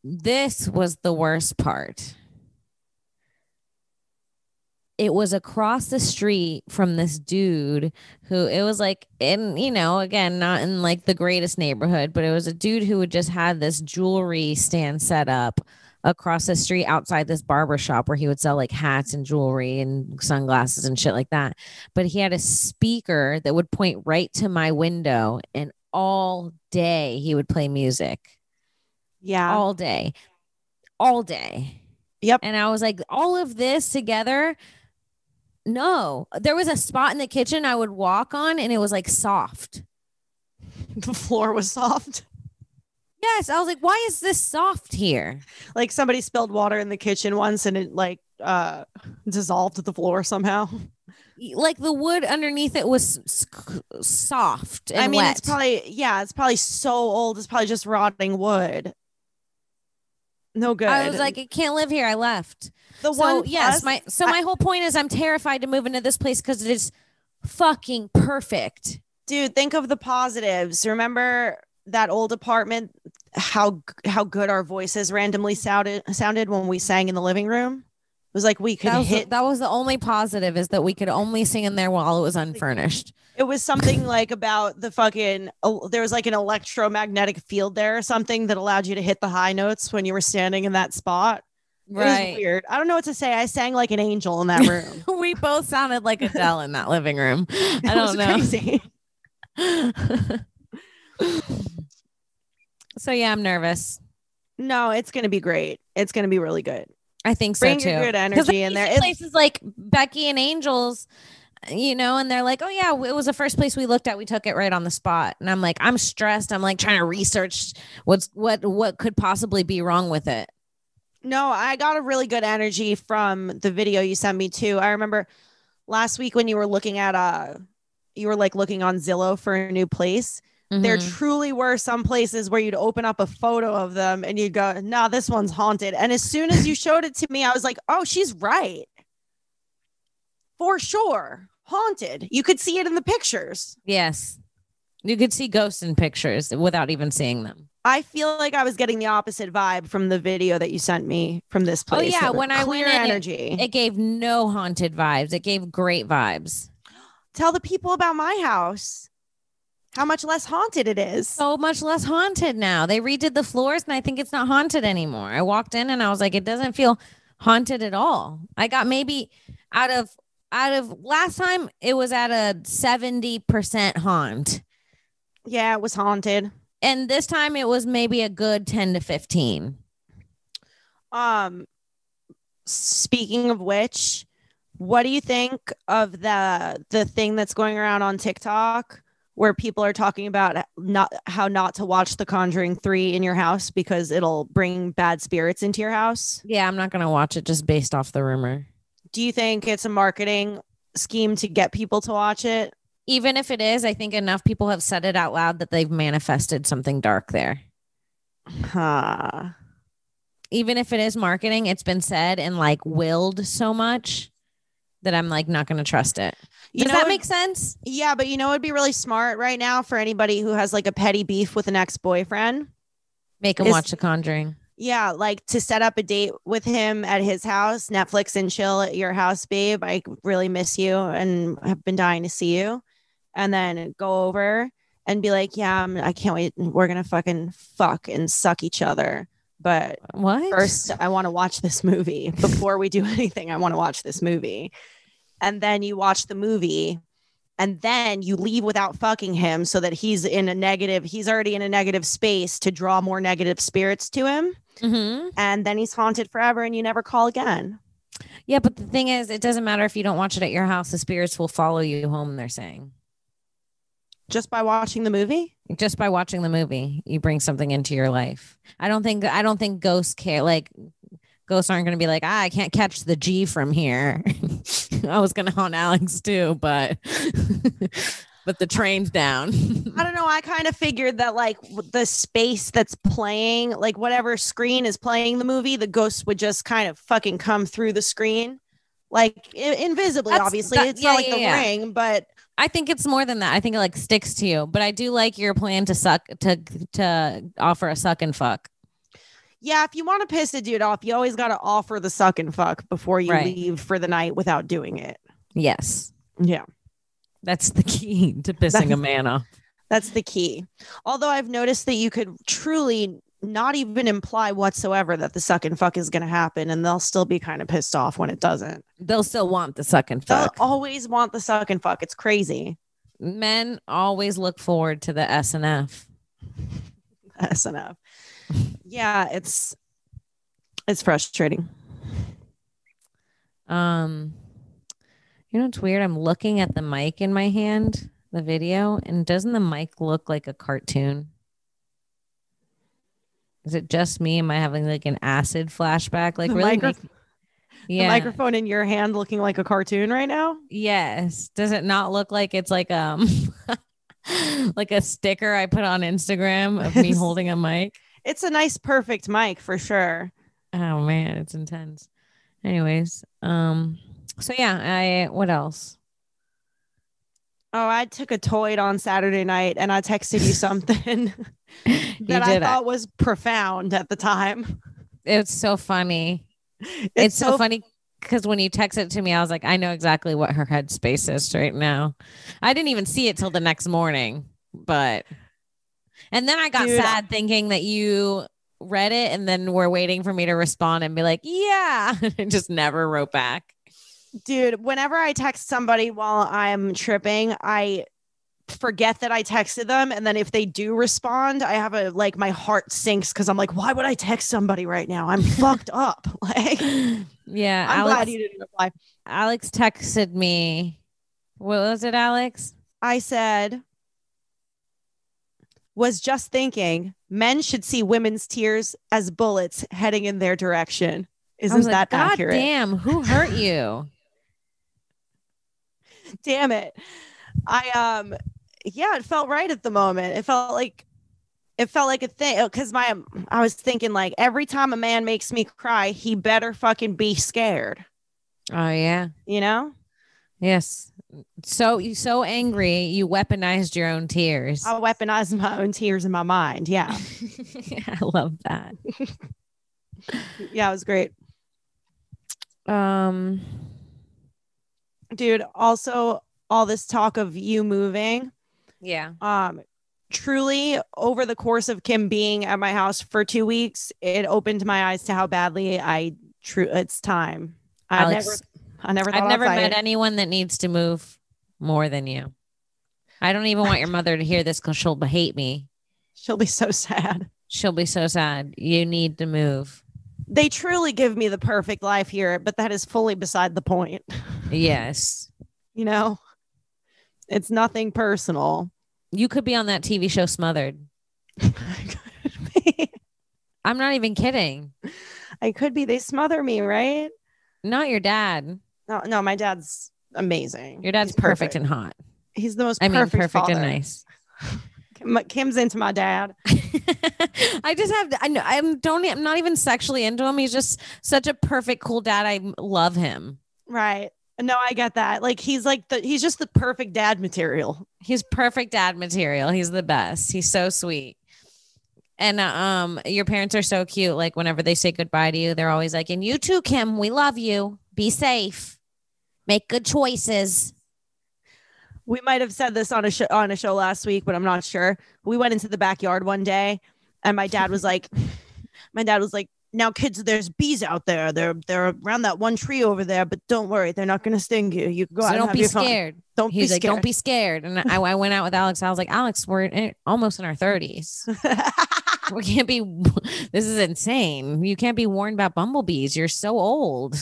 C: this was the worst part. It was across the street from this dude who, it was like in, again, not in like the greatest neighborhood, but it was a dude who had just had this jewelry stand set up across the street outside this barber shop where he would sell like hats and jewelry and sunglasses and shit like that. But he had a speaker that would point right to my window, and all day he would play music.
D: Yeah.
C: All day.
D: Yep.
C: And I was like, all of this together. No, there was a spot in the kitchen I would walk on and it was like soft.
D: The floor was soft.
C: Yes. I was like, why is this soft here?
D: Like somebody spilled water in the kitchen once and it like dissolved to the floor somehow.
C: Like the wood underneath it was soft and
D: I mean,
C: wet.
D: it's probably so old. It's probably just rotting wood. No good.
C: I was like, I can't live here. I left. My whole point is I'm terrified to move into this place because it is fucking perfect.
D: Dude, think of the positives. Remember that old apartment, how good our voices randomly sounded when we sang in the living room? It was like we could
C: that was the only positive, is that we could only sing in there while it was unfurnished.
D: It was something like about the fucking, there was like an electromagnetic field there or something that allowed you to hit the high notes when you were standing in that spot.
C: Right.
D: It was weird. I don't know what to say. I sang like an angel in that room.
C: We both sounded like Adele in that living room. I don't know.
D: Crazy.
C: So yeah, I'm nervous.
D: No, it's going to be great. It's going to be really good.
C: I think so
D: Bring
C: too.
D: your good energy in there.
C: Places like Becky and Angels, and they're like, oh yeah, it was the first place we looked at. We took it right on the spot. And I'm like, I'm stressed. I'm like trying to research what could possibly be wrong with it.
D: No, I got a really good energy from the video you sent me too. I remember last week when you were looking at looking on Zillow for a new place. Mm-hmm. There truly were some places where you'd open up a photo of them and you'd go, no, this one's haunted. And as soon as you showed it to me, I was like, oh, she's right. For sure. Haunted. You could see it in the pictures.
C: Yes. You could see ghosts in pictures without even seeing them.
D: I feel like I was getting the opposite vibe from the video that you sent me from this place.
C: Oh yeah, when I went in,
D: energy.
C: It gave no haunted vibes. It gave great vibes.
D: Tell the people about my house. How much less haunted it is.
C: So much less haunted now. They redid the floors and I think it's not haunted anymore. I walked in and I was like, it doesn't feel haunted at all. I got maybe out of last time it was at a 70% haunt.
D: Yeah, it was haunted.
C: And this time it was maybe a good 10 to 15.
D: Speaking of which, What do you think of the thing that's going around on TikTok where people are talking about how not to watch The Conjuring 3 in your house because it'll bring bad spirits into your house?
C: Yeah, I'm not going to watch it just based off the rumor.
D: Do you think it's a marketing scheme to get people to watch it?
C: Even if it is, I think enough people have said it out loud that they've manifested something dark there. Even if it is marketing, it's been said and like willed so much that I'm like not going to trust it. Does that make sense?
D: Yeah, but it'd be really smart right now for anybody who has like a petty beef with an ex-boyfriend.
C: Make him watch The Conjuring.
D: Yeah, like to set up a date with him at his house, Netflix and chill at your house, babe. I really miss you and have been dying to see you. And then go over and be like, yeah, I can't wait. We're going to fucking fuck and suck each other. But first, I want to watch this movie. Before we do anything, I want to watch this movie. And then you watch the movie and then you leave without fucking him so that he's already in a negative space to draw more negative spirits to him. Mm-hmm. And then he's haunted forever and you never call again.
C: Yeah, but the thing is, it doesn't matter if you don't watch it at your house. The spirits will follow you home, they're saying.
D: Just by watching the movie?
C: Just by watching the movie, you bring something into your life. I don't think ghosts care. Like, ghosts aren't going to be like, I can't catch the G from here. I was going to haunt Alex too, but the train's down.
D: I don't know. I kind of figured that like the space that's playing, like whatever screen is playing the movie, the ghosts would just kind of fucking come through the screen. Like invisibly, obviously. It's not like The Ring, but
C: I think it's more than that. I think it like sticks to you. But I do like your plan to offer a suck and fuck.
D: Yeah, if you want to piss a dude off, you always got to offer the suck and fuck before you leave for the night without doing it.
C: Yes.
D: Yeah.
C: That's the key to pissing a man off.
D: That's the key. Although I've noticed that you could truly not even imply whatsoever that the suck and fuck is going to happen, and they'll still be kind of pissed off when it doesn't.
C: They'll still want the suck and fuck.
D: They'll always want the suck and fuck. It's crazy.
C: Men always look forward to the S&F.
D: S&F. Yeah, it's frustrating.
C: It's weird. I'm looking at the mic in my hand, the video, and doesn't the mic look like a cartoon? Is it just me? Am I having like an acid flashback? Like really?
D: The microphone in your hand looking like a cartoon right now?
C: Yes. Does it not look like it's like like a sticker I put on Instagram of me holding a mic?
D: It's a nice, perfect mic for sure.
C: Oh man, it's intense. Anyways, so yeah, what else?
D: Oh, I took a toid on Saturday night and I texted you something that I thought was profound at the time.
C: It's so funny. It's so funny because when you text it to me, I was like, I know exactly what her headspace is right now. I didn't even see it till the next morning, and then I got sad thinking that you read it and then were waiting for me to respond and be like, yeah, and just never wrote back.
D: Dude, whenever I text somebody while I'm tripping, I forget that I texted them. And then if they do respond, I have my heart sinks because I'm like, why would I text somebody right now? I'm fucked up. Like,
C: yeah,
D: I'm glad you didn't reply.
C: Alex texted me. What was it, Alex?
D: I said, was just thinking men should see women's tears as bullets heading in their direction. Isn't that accurate?
C: God damn, who hurt you?
D: Damn it. It felt right at the moment. It felt like a thing because I was thinking like every time a man makes me cry, he better fucking be scared.
C: Oh yeah. Yes. So angry, you weaponized your own tears.
D: I weaponized my own tears in my mind. Yeah.
C: I love that.
D: Yeah, it was great. Dude, also all this talk of you moving.
C: Yeah.
D: Truly over the course of Kim being at my house for 2 weeks, it opened my eyes to how badly it's time.
C: Alex,
D: I've never
C: met anyone that needs to move more than you. I don't even want your mother to hear this because she'll hate me.
D: She'll be so sad.
C: She'll be so sad. You need to move.
D: They truly give me the perfect life here, but that is fully beside the point.
C: Yes.
D: You know, it's nothing personal.
C: You could be on that TV show Smothered. I'm not even kidding.
D: I could be. They smother me, right?
C: Not your dad.
D: No, my dad's amazing.
C: Your dad's perfect and hot.
D: He's the most
C: perfect
D: father.
C: and nice.
D: Kim's into my dad.
C: I just have to, I'm not even sexually into him. He's just such a perfect, cool dad. I love him.
D: Right. No, I get that. Like he's just the perfect dad material.
C: He's perfect dad material. He's the best. He's so sweet. And your parents are so cute. Like whenever they say goodbye to you, they're always like, and you too, Kim, we love you. Be safe. Make good choices.
D: We might have said this on a show last week, but I'm not sure. We went into the backyard one day and my dad was like, now kids, there's bees out there. They're around that one tree over there, but don't worry. They're not going to sting you. You can go out and
C: don't
D: have
C: be
D: your
C: scared.
D: Fun. Don't be scared.
C: Don't be scared. And I went out with Alex. I was like, Alex, we're almost in our 30s. We can't be, this is insane. You can't be warned about bumblebees. You're so old.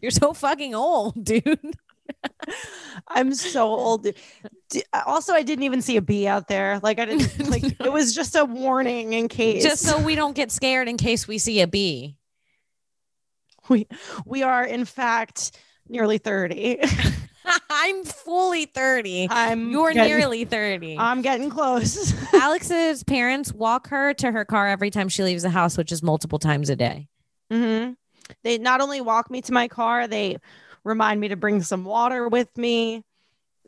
C: You're so fucking old, dude.
D: I'm so old. Also, I didn't even see a bee out there. Like I didn't like it was just a warning in case.
C: Just so we don't get scared in case we see a bee.
D: We are in fact nearly 30.
C: I'm fully 30. You're nearly 30.
D: I'm getting close.
C: Alex's parents walk her to her car every time she leaves the house, which is multiple times a day.
D: Mm-hmm. They not only walk me to my car, they remind me to bring some water with me.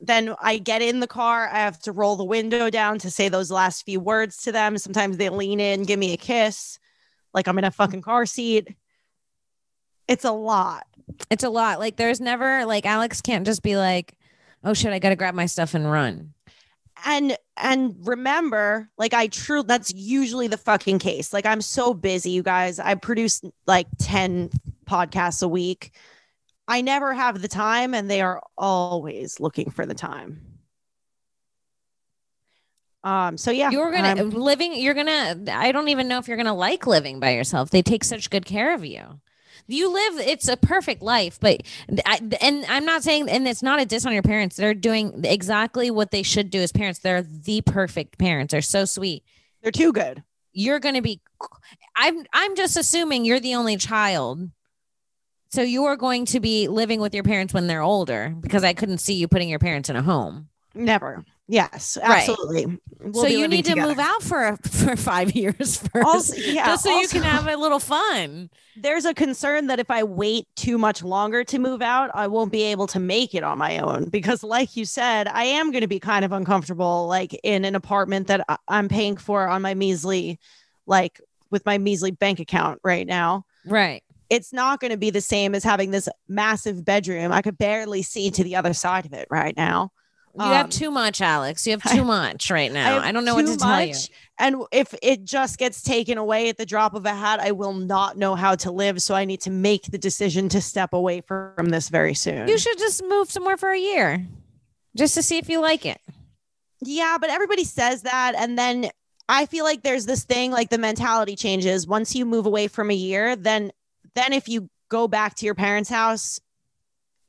D: Then I get in the car. I have to roll the window down to say those last few words to them. Sometimes they lean in, give me a kiss, like I'm in a fucking car seat. It's a lot.
C: It's a lot. Like there's never like Alex can't just be like, oh shit, I got to grab my stuff and run.
D: And remember, like that's usually the fucking case. Like I'm so busy, you guys. I produce like 10 podcasts a week. I never have the time and they are always looking for the time. So yeah,
C: I don't even know if you're going to like living by yourself. They take such good care of you. It's a perfect life, but I'm not saying, and it's not a diss on your parents. They're doing exactly what they should do as parents. They're the perfect parents. They're so sweet.
D: They're too good.
C: You're going to be, I'm just assuming you're the only child. So you're going to be living with your parents when they're older because I couldn't see you putting your parents in a home.
D: Never. Yes, absolutely.
C: Right. So you need to move out for 5 years first, just so you can have a little fun.
D: There's a concern that if I wait too much longer to move out, I won't be able to make it on my own because like you said, I am going to be kind of uncomfortable, like in an apartment that I'm paying for on my measly, like with my measly bank account right now.
C: Right.
D: It's not going to be the same as having this massive bedroom. I could barely see to the other side of it right now.
C: You have too much, Alex. You have too much right now. I don't know what to tell you.
D: And if it just gets taken away at the drop of a hat, I will not know how to live. So I need to make the decision to step away from this very soon.
C: You should just move somewhere for a year just to see if you like it.
D: Yeah, but everybody says that. And then I feel like there's this thing, like the mentality changes. Once you move away from a year, then if you go back to your parents' house,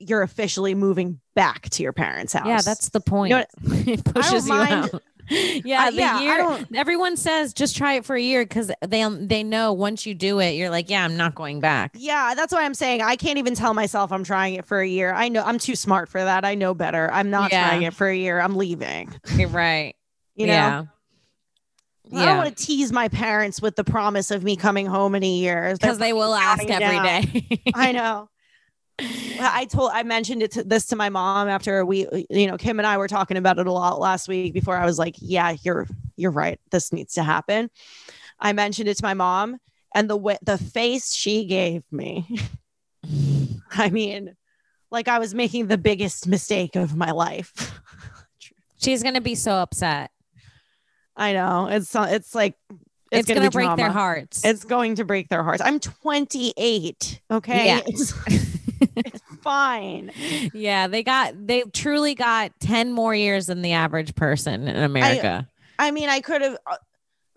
D: you're officially moving back to your parents' house.
C: Yeah, that's the point.
D: You know
C: it pushes you out.
D: Yeah,
C: everyone says just try it for a year because they know once you do it, you're like, yeah, I'm not going back.
D: Yeah, that's why I'm saying I can't even tell myself I'm trying it for a year. I know I'm too smart for that. I know better. I'm not trying it for a year. I'm leaving.
C: You're right.
D: You know? I don't want to tease my parents with the promise of me coming home in a year
C: because they will ask every day.
D: I know. I mentioned this to my mom after Kim and I were talking about it a lot last week before I was like, yeah, you're right. This needs to happen. I mentioned it to my mom and the face she gave me. I mean, like I was making the biggest mistake of my life.
C: She's going to be so upset.
D: I know. It's like,
C: it's going to break their hearts.
D: It's going to break their hearts. I'm 28. Okay.
C: Yeah.
D: It's fine.
C: Yeah. They truly got 10 more years than the average person in America.
D: I mean, I could have,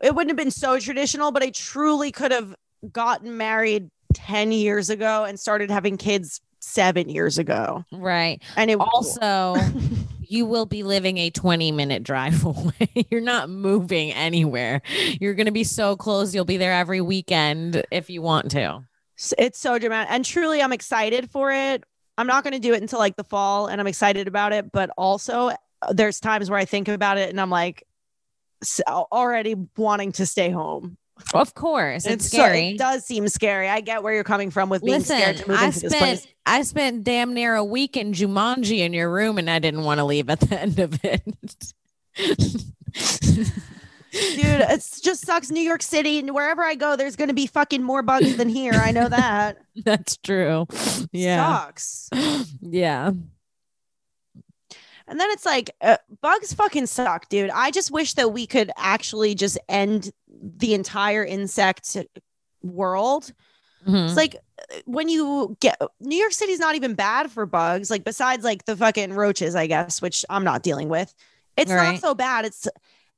D: it wouldn't have been so traditional, but I truly could have gotten married 10 years ago and started having kids 7 years ago.
C: Right.
D: And it
C: also, you will be living a 20-minute drive away. You're not moving anywhere. You're going to be so close. You'll be there every weekend if you want to.
D: It's so dramatic. And truly, I'm excited for it. I'm not going to do it until like the fall, and I'm excited about it. But also, there's times where I think about it and I'm like already wanting to stay home.
C: Of course. It's scary.
D: It does seem scary. I get where you're coming from with being scared to move into this place.
C: I spent damn near a week in Jumanji in your room, and I didn't want to leave at the end of it.
D: Dude, it just sucks. New York City, and wherever I go, there's going to be fucking more bugs than here. I know that.
C: That's true. Yeah.
D: Sucks.
C: Yeah.
D: And then it's like, bugs fucking suck, dude. I just wish that we could actually just end the entire insect world. It's like when you get New York City's not even bad for bugs, like besides like the fucking roaches, I guess, which I'm not dealing with. It's not so bad.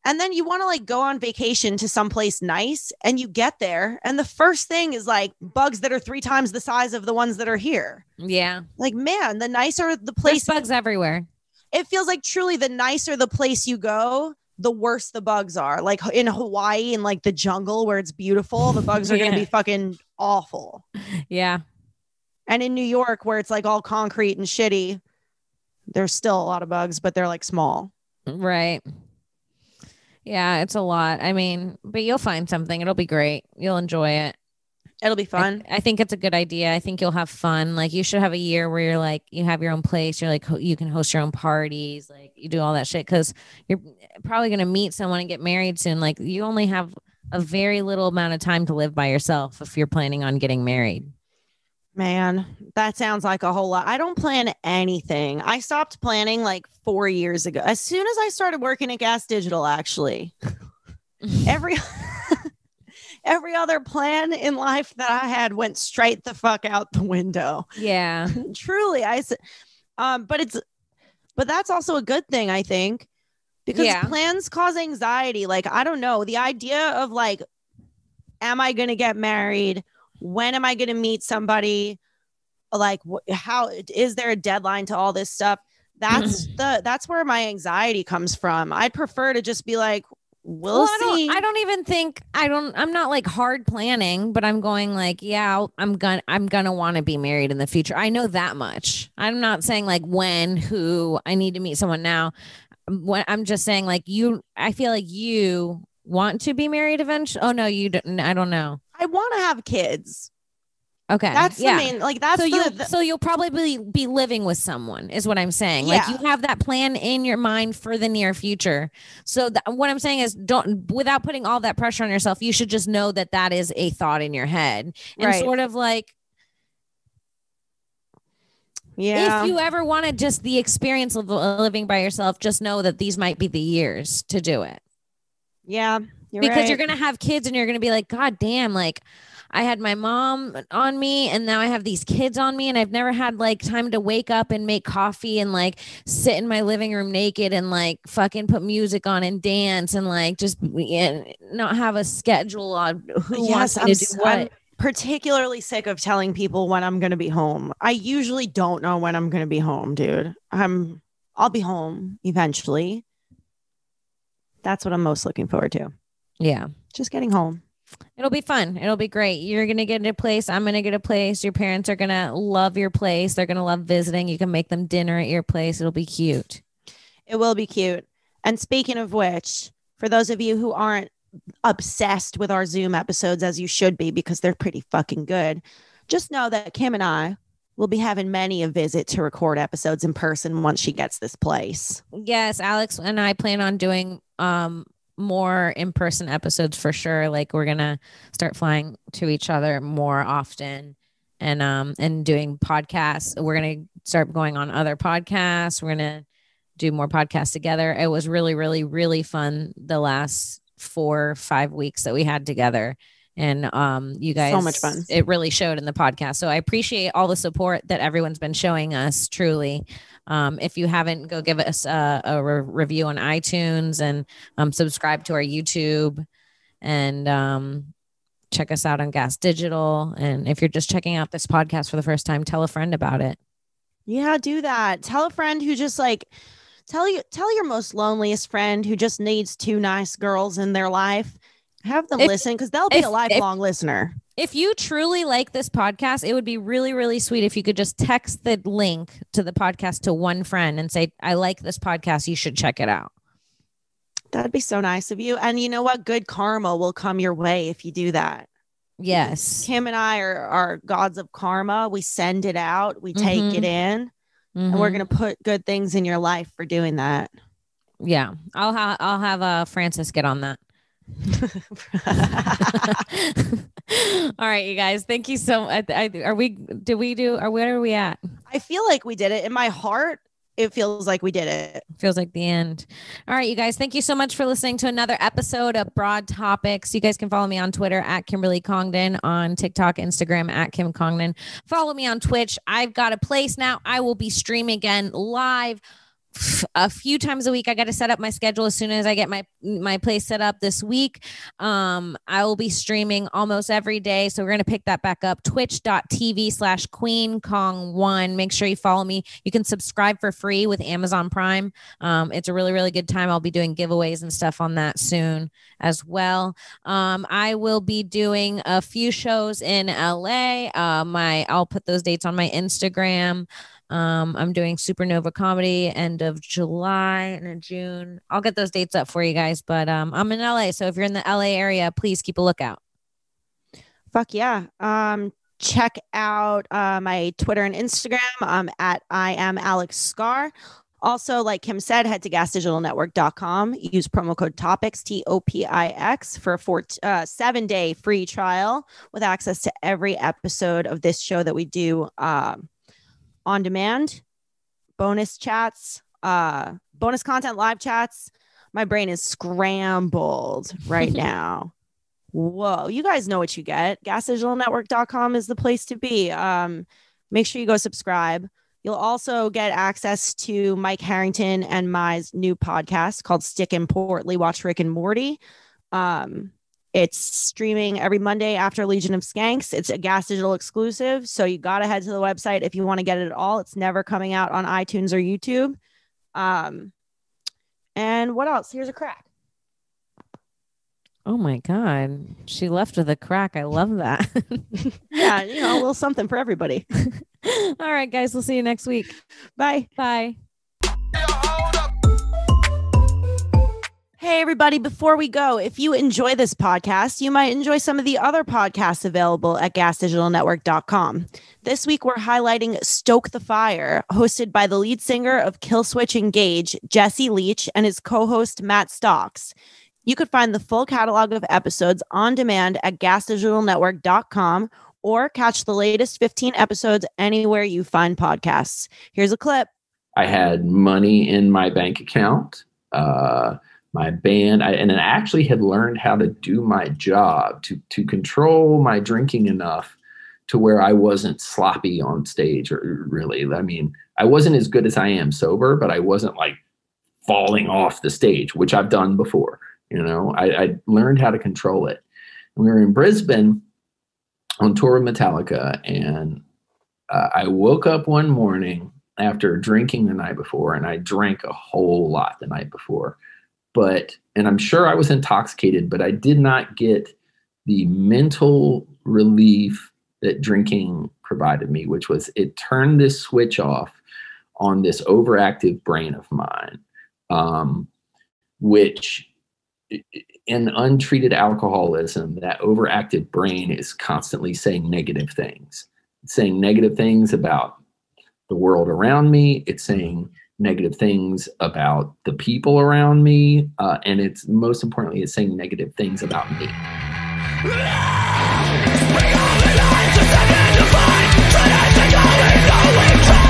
D: And then you want to like go on vacation to someplace nice, and you get there, and the first thing is like bugs that are 3 times the size of the ones that are here.
C: Yeah.
D: Like, man, the nicer the place.
C: There's bugs everywhere.
D: It feels like truly the nicer the place you go, the worse the bugs are. Like in Hawaii, in like the jungle where it's beautiful, the bugs are going to be fucking awful.
C: Yeah.
D: And in New York, where it's like all concrete and shitty, there's still a lot of bugs, but they're like small.
C: Right. Yeah, it's a lot. I mean, but you'll find something. It'll be great. You'll enjoy it.
D: It'll be fun.
C: I think it's a good idea. I think you'll have fun. Like, you should have a year where you're like, you have your own place. You're like, you can host your own parties. Like, you do all that shit, because you're probably going to meet someone and get married soon. Like, you only have a very little amount of time to live by yourself if you're planning on getting married.
D: Man, that sounds like a whole lot. I don't plan anything. I stopped planning like 4 years ago. As soon as I started working at Gas Digital, actually. Every other plan in life that I had went straight the fuck out the window.
C: Yeah.
D: Truly. But that's also a good thing, I think, because plans cause anxiety. Like, I don't know, the idea of like, am I going to get married? When am I going to meet somebody? Like, how is there a deadline to all this stuff? That's where my anxiety comes from. I'd prefer to just be like, we'll see.
C: I'm not like hard planning, but I'm going like, yeah, I'm gonna want to be married in the future. I know that much. I'm not saying like who I need to meet someone now. I'm just saying like I feel like you want to be married eventually. Oh no, you don't. I don't know.
D: I want to have kids.
C: Okay.
D: That's the main, like, that's
C: so you'll probably be living with someone is what I'm saying.
D: Yeah.
C: Like, you have that plan in your mind for the near future. So what I'm saying is, without putting all that pressure on yourself, you should just know that is a thought in your head, and sort of like, if you ever wanted just the experience of living by yourself, just know that these might be the years to do it.
D: Yeah.
C: Because you're going to have kids and you're going to be like, God damn, like, I had my mom on me and now I have these kids on me, and I've never had like time to wake up and make coffee and like sit in my living room naked and like fucking put music on and dance and like just not have a schedule on who wants me to do what.
D: I'm particularly sick of telling people when I'm going to be home. I usually don't know when I'm going to be home, dude. I'll be home eventually. That's what I'm most looking forward to.
C: Yeah.
D: Just getting home.
C: It'll be fun. It'll be great. You're going to get a place. I'm going to get a place. Your parents are going to love your place. They're going to love visiting. You can make them dinner at your place. It'll be cute.
D: It will be cute. And speaking of which, for those of you who aren't obsessed with our Zoom episodes, as you should be, because they're pretty fucking good, just know that Kim and I will be having many a visit to record episodes in person once she gets this place.
C: Yes, Alex and I plan on doing more in-person episodes for sure. Like, we're gonna start flying to each other more often and doing podcasts. We're gonna start going on other podcasts. We're gonna do more podcasts together. It was really, really, really fun the last 4 or 5 weeks that we had together. And you guys,
D: so much fun.
C: It really showed in the podcast. So I appreciate all the support that everyone's been showing us, truly. If you haven't, go give us a review on iTunes and subscribe to our YouTube, and check us out on Gas Digital. And if you're just checking out this podcast for the first time, tell a friend about it.
D: Yeah, do that. Tell a friend who just like tell your most loneliest friend who just needs two nice girls in their life. Have them listen because they'll be a lifelong listener.
C: If you truly like this podcast, it would be really, really sweet if you could just text the link to the podcast to one friend and say, I like this podcast. You should check it out.
D: That'd be so nice of you. And you know what? Good karma will come your way if you do that.
C: Yes.
D: Kim and I are gods of karma. We send it out. We take it in. And we're going to put good things in your life for doing that.
C: Yeah. I'll have Francis get on that. All right, you guys. Thank you so much. Where are we at?
D: I feel like we did it. In my heart, it feels like we did it.
C: Feels like the end. All right, you guys. Thank you so much for listening to another episode of Broad Topix. You guys can follow me on Twitter at Kimberly Congdon, on TikTok, Instagram at Kim Congdon. Follow me on Twitch. I've got a place now. I will be streaming again live a few times a week. I got to set up my schedule as soon as I get my place set up this week. I will be streaming almost every day. So we're going to pick that back up. Twitch.tv/QueenKong1. Make sure you follow me. You can subscribe for free with Amazon Prime. It's a really, really good time. I'll be doing giveaways and stuff on that soon as well. I will be doing a few shows in LA. I'll put those dates on my Instagram. I'm doing Supernova Comedy end of July and in June. I'll get those dates up for you guys, but I'm in LA. So if you're in the LA area, please keep a lookout.
D: Fuck yeah. Check out my Twitter and Instagram at I am Alex Scar. Also, like Kim said, head to gasdigitalnetwork.com. Use promo code TOPIX, TOPIX, for a 7-day free trial with access to every episode of this show that we do on demand, bonus chats, bonus content, live chats. My brain is scrambled right now. Whoa, you guys know what you get. GasDigitalNetwork.com is the place to be. Make sure you go subscribe. You'll also get access to Mike Harrington and my new podcast called Stick and Portly Watch Rick and Morty. It's streaming every Monday after Legion of Skanks. It's a Gas Digital exclusive, so you got to head to the website if you want to get it at all. It's never coming out on iTunes or YouTube. And what else? Here's a crack.
C: Oh my God. She left with a crack. I love that.
D: Yeah, a little something for everybody.
C: All right, guys. We'll see you next week.
D: Bye.
C: Bye.
D: Hey, everybody, before we go, if you enjoy this podcast, you might enjoy some of the other podcasts available at gasdigitalnetwork.com. This week, we're highlighting Stoke the Fire, hosted by the lead singer of Killswitch Engage, Jesse Leach, and his co-host, Matt Stocks. You could find the full catalog of episodes on demand at gasdigitalnetwork.com or catch the latest 15 episodes anywhere you find podcasts. Here's a clip.
A: I had money in my bank account. My band, and I actually had learned how to do my job to control my drinking enough to where I wasn't sloppy on stage, or really. I mean, I wasn't as good as I am sober, but I wasn't like falling off the stage, which I've done before. I learned how to control it. We were in Brisbane on tour with Metallica, and I woke up one morning after drinking the night before, and I drank a whole lot the night before. And I'm sure I was intoxicated, but I did not get the mental relief that drinking provided me, which was it turned this switch off on this overactive brain of mine, which in untreated alcoholism, that overactive brain is constantly saying negative things. It's saying negative things about the world around me. It's saying negative things about the people around me. And it's most importantly, it's saying negative things about me.
E: We all the lights are set to fight, trying to go, we know we try.